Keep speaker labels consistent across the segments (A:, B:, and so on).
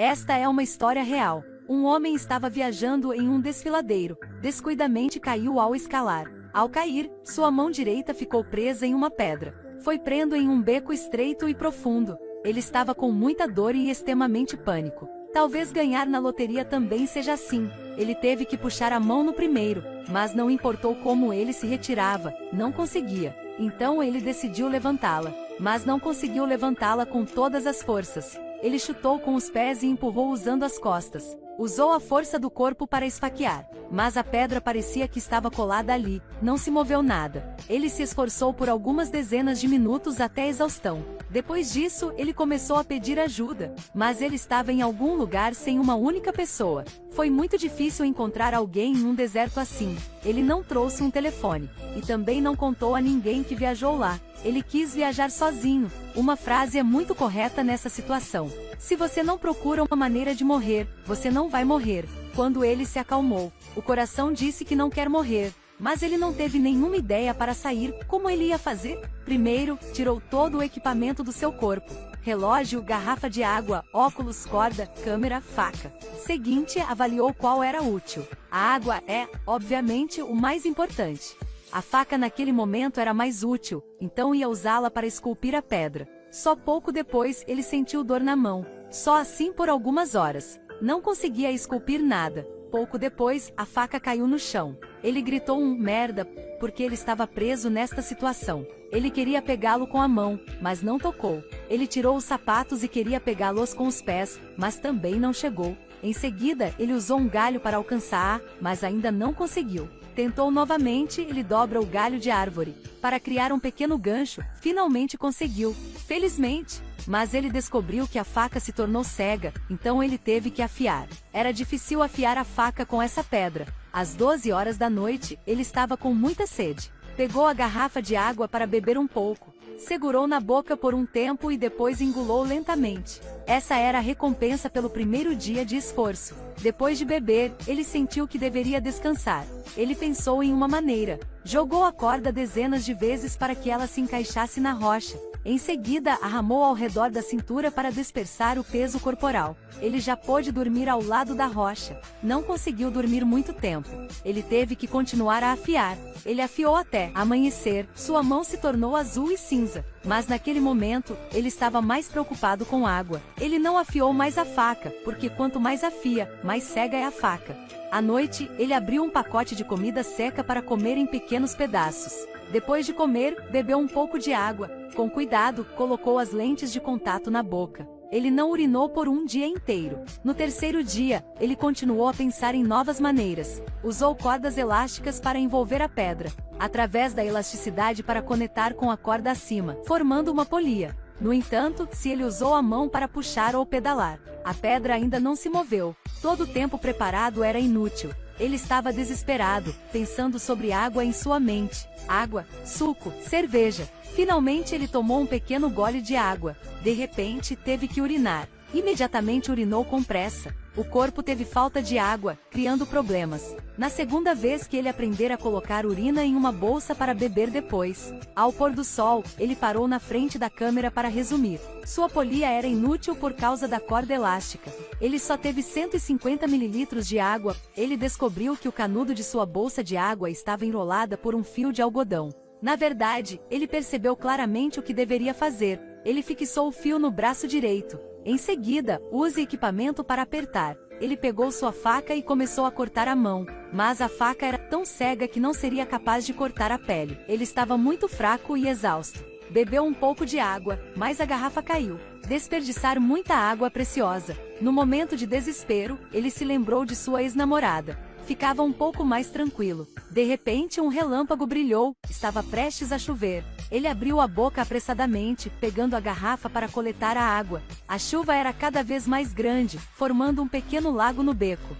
A: Esta é uma história real. Um homem estava viajando em um desfiladeiro. Descuidadamente caiu ao escalar. Ao cair, sua mão direita ficou presa em uma pedra. Foi prendo em um beco estreito e profundo. Ele estava com muita dor e extremamente pânico. Talvez ganhar na loteria também seja assim. Ele teve que puxar a mão no primeiro, mas não importou como ele se retirava, não conseguia. Então ele decidiu levantá-la, mas não conseguiu levantá-la com todas as forças. Ele chutou com os pés e empurrou usando as costas. Usou a força do corpo para esfaquear, mas a pedra parecia que estava colada ali, não se moveu nada. Ele se esforçou por algumas dezenas de minutos até exaustão. Depois disso, ele começou a pedir ajuda, mas ele estava em algum lugar sem uma única pessoa. Foi muito difícil encontrar alguém em um deserto assim. Ele não trouxe um telefone, e também não contou a ninguém que viajou lá. Ele quis viajar sozinho. Uma frase é muito correta nessa situação. Se você não procura uma maneira de morrer, você não vai morrer. Quando ele se acalmou, o coração disse que não quer morrer, mas ele não teve nenhuma ideia para sair. Como ele ia fazer? Primeiro, tirou todo o equipamento do seu corpo. Relógio, garrafa de água, óculos, corda, câmera, faca. Seguinte, avaliou qual era útil. A água é, obviamente, o mais importante. A faca naquele momento era mais útil, então ia usá-la para esculpir a pedra. Só pouco depois ele sentiu dor na mão. Só assim por algumas horas. Não conseguia esculpir nada. Pouco depois, a faca caiu no chão. Ele gritou um merda, porque ele estava preso nesta situação. Ele queria pegá-lo com a mão, mas não tocou. Ele tirou os sapatos e queria pegá-los com os pés, mas também não chegou. Em seguida, ele usou um galho para alcançar, mas ainda não conseguiu. Tentou novamente, ele dobra o galho de árvore, para criar um pequeno gancho, finalmente conseguiu. Felizmente. Mas ele descobriu que a faca se tornou cega, então ele teve que afiar. Era difícil afiar a faca com essa pedra. Às 12 horas da noite, ele estava com muita sede. Pegou a garrafa de água para beber um pouco. Segurou na boca por um tempo e depois engolou lentamente. Essa era a recompensa pelo primeiro dia de esforço. Depois de beber, ele sentiu que deveria descansar. Ele pensou em uma maneira. Jogou a corda dezenas de vezes para que ela se encaixasse na rocha. Em seguida, arramou ao redor da cintura para dispersar o peso corporal. Ele já pôde dormir ao lado da rocha. Não conseguiu dormir muito tempo. Ele teve que continuar a afiar. Ele afiou até amanhecer. Sua mão se tornou azul e cinza. Mas naquele momento, ele estava mais preocupado com água. Ele não afiou mais a faca, porque quanto mais afia, mais cega é a faca. À noite, ele abriu um pacote de comida seca para comer em pequenos pedaços. Depois de comer, bebeu um pouco de água. Com cuidado, colocou as lentes de contato na boca. Ele não urinou por um dia inteiro. No terceiro dia, ele continuou a pensar em novas maneiras. Usou cordas elásticas para envolver a pedra, através da elasticidade para conectar com a corda acima, formando uma polia. No entanto, se ele usou a mão para puxar ou pedalar, a pedra ainda não se moveu. Todo o tempo preparado era inútil. Ele estava desesperado, pensando sobre água em sua mente. Água, suco, cerveja. Finalmente ele tomou um pequeno gole de água. De repente, teve que urinar. Imediatamente urinou com pressa. O corpo teve falta de água, criando problemas. Na segunda vez que ele aprender a colocar urina em uma bolsa para beber depois. Ao pôr do sol, ele parou na frente da câmera para resumir. Sua polia era inútil por causa da corda elástica. Ele só teve 150 ml de água. Ele descobriu que o canudo de sua bolsa de água estava enrolada por um fio de algodão. Na verdade, ele percebeu claramente o que deveria fazer. Ele fixou o fio no braço direito. Em seguida, use equipamento para apertar. Ele pegou sua faca e começou a cortar a mão, mas a faca era tão cega que não seria capaz de cortar a pele. Ele estava muito fraco e exausto. Bebeu um pouco de água, mas a garrafa caiu. Desperdiçar muita água preciosa. No momento de desespero, ele se lembrou de sua ex-namorada. Ficava um pouco mais tranquilo. De repente um relâmpago brilhou, estava prestes a chover. Ele abriu a boca apressadamente, pegando a garrafa para coletar a água. A chuva era cada vez mais grande, formando um pequeno lago no beco.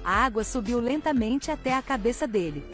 A: A água subiu lentamente até a cabeça dele.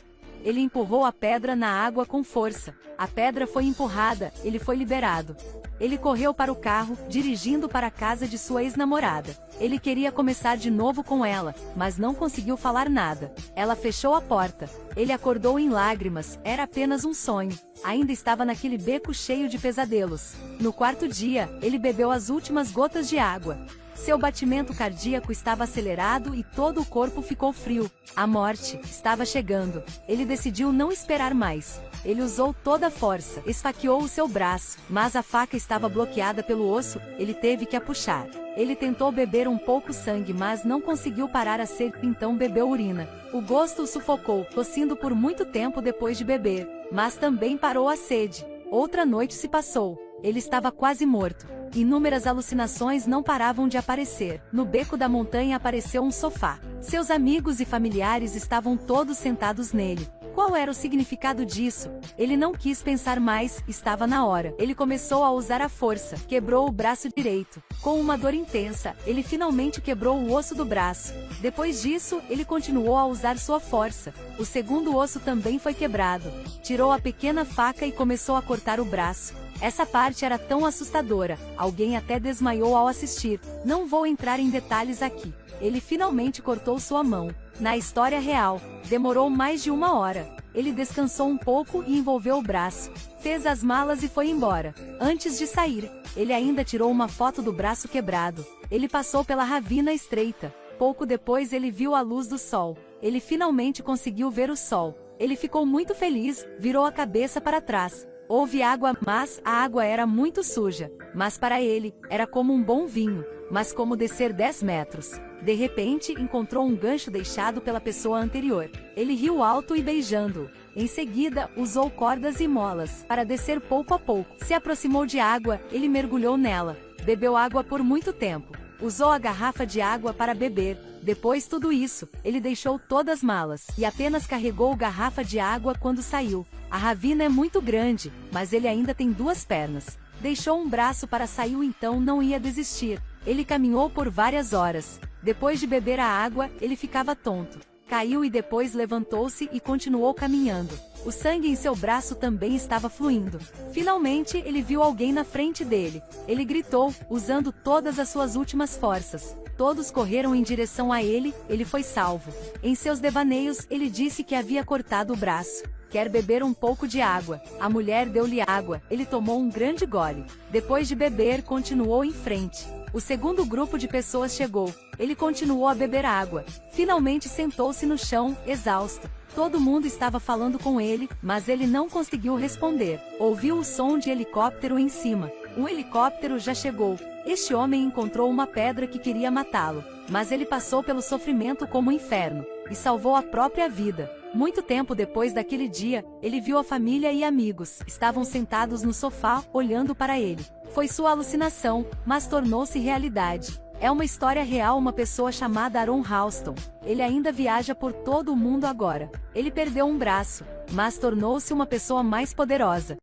A: Ele empurrou a pedra na água com força. A pedra foi empurrada, ele foi liberado. Ele correu para o carro, dirigindo para a casa de sua ex-namorada. Ele queria começar de novo com ela, mas não conseguiu falar nada. Ela fechou a porta. Ele acordou em lágrimas, era apenas um sonho. Ainda estava naquele beco cheio de pesadelos. No quarto dia, ele bebeu as últimas gotas de água. Seu batimento cardíaco estava acelerado e todo o corpo ficou frio. A morte estava chegando. Ele decidiu não esperar mais. Ele usou toda a força, esfaqueou o seu braço, mas a faca estava bloqueada pelo osso, ele teve que a puxar. Ele tentou beber um pouco sangue, mas não conseguiu parar a sede, então bebeu urina. O gosto o sufocou, tossindo por muito tempo depois de beber, mas também parou a sede. Outra noite se passou. Ele estava quase morto. Inúmeras alucinações não paravam de aparecer. No beco da montanha apareceu um sofá. Seus amigos e familiares estavam todos sentados nele. Qual era o significado disso? Ele não quis pensar mais, estava na hora. Ele começou a usar a força, quebrou o braço direito. Com uma dor intensa, ele finalmente quebrou o osso do braço. Depois disso, ele continuou a usar sua força. O segundo osso também foi quebrado. Tirou a pequena faca e começou a cortar o braço. Essa parte era tão assustadora, alguém até desmaiou ao assistir. Não vou entrar em detalhes aqui. Ele finalmente cortou sua mão. Na história real, demorou mais de 1 hora. Ele descansou um pouco e envolveu o braço. Fez as malas e foi embora. Antes de sair, ele ainda tirou uma foto do braço quebrado. Ele passou pela ravina estreita. Pouco depois ele viu a luz do sol. Ele finalmente conseguiu ver o sol. Ele ficou muito feliz, virou a cabeça para trás. Houve água, mas a água era muito suja. Mas para ele, era como um bom vinho. Mas como descer 10 metros. De repente, encontrou um gancho deixado pela pessoa anterior. Ele riu alto e beijando-o. Em seguida, usou cordas e molas para descer pouco a pouco. Se aproximou de água, ele mergulhou nela. Bebeu água por muito tempo. Usou a garrafa de água para beber. Depois tudo isso, ele deixou todas as malas e apenas carregou a garrafa de água quando saiu. A ravina é muito grande, mas ele ainda tem 2 pernas. Deixou um braço para sair, então não ia desistir. Ele caminhou por várias horas. Depois de beber a água, ele ficava tonto. Caiu e depois levantou-se e continuou caminhando. O sangue em seu braço também estava fluindo. Finalmente, ele viu alguém na frente dele. Ele gritou, usando todas as suas últimas forças. Todos correram em direção a ele, ele foi salvo. Em seus devaneios, ele disse que havia cortado o braço. Quer beber um pouco de água. A mulher deu-lhe água, ele tomou um grande gole. Depois de beber, continuou em frente. O segundo grupo de pessoas chegou. Ele continuou a beber água. Finalmente sentou-se no chão, exausto. Todo mundo estava falando com ele, mas ele não conseguiu responder. Ouviu o som de helicóptero em cima. Um helicóptero já chegou. Este homem encontrou uma pedra que queria matá-lo, mas ele passou pelo sofrimento como um inferno, e salvou a própria vida. Muito tempo depois daquele dia, ele viu a família e amigos. Estavam sentados no sofá, olhando para ele. Foi sua alucinação, mas tornou-se realidade. É uma história real. Uma pessoa chamada Aaron Ralston. Ele ainda viaja por todo o mundo agora. Ele perdeu um braço, mas tornou-se uma pessoa mais poderosa.